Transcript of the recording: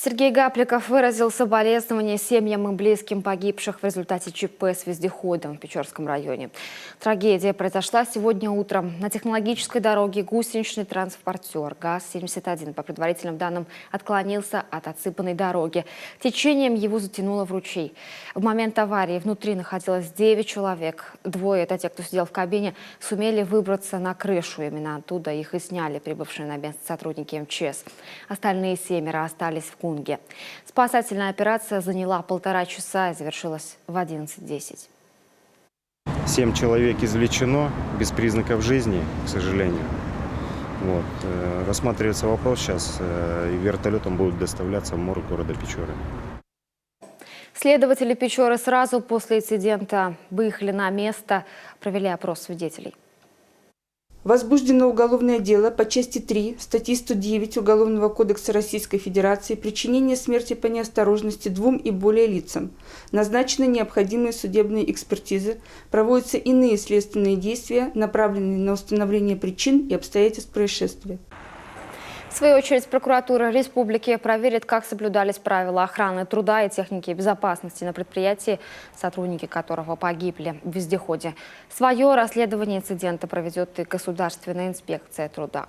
Сергей Гапликов выразил соболезнования семьям и близким погибших в результате ЧП с вездеходом в Печорском районе. Трагедия произошла сегодня утром. На технологической дороге гусеничный транспортер ГАЗ-71 по предварительным данным отклонился от отсыпанной дороги. Течением его затянуло в ручей. В момент аварии внутри находилось 9 человек. Двое, это те, кто сидел в кабине, сумели выбраться на крышу. Именно оттуда их и сняли прибывшие на место сотрудники МЧС. Остальные 7 остались в Кунге. Спасательная операция заняла 1,5 часа и завершилась в 11:10. 7 человек извлечено без признаков жизни, к сожалению. Рассматривается вопрос сейчас, и вертолетом будут доставляться в морг города Печоры. Следователи Печоры сразу после инцидента выехали на место, провели опрос свидетелей. Возбуждено уголовное дело по части 3 статьи 109 Уголовного кодекса Российской Федерации «Причинение смерти по неосторожности 2 и более лицам». Назначены необходимые судебные экспертизы, проводятся иные следственные действия, направленные на установление причин и обстоятельств происшествия. В свою очередь, прокуратура республики проверит, как соблюдались правила охраны труда и техники безопасности на предприятии, сотрудники которого погибли в вездеходе. Свое расследование инцидента проведет и Государственная инспекция труда.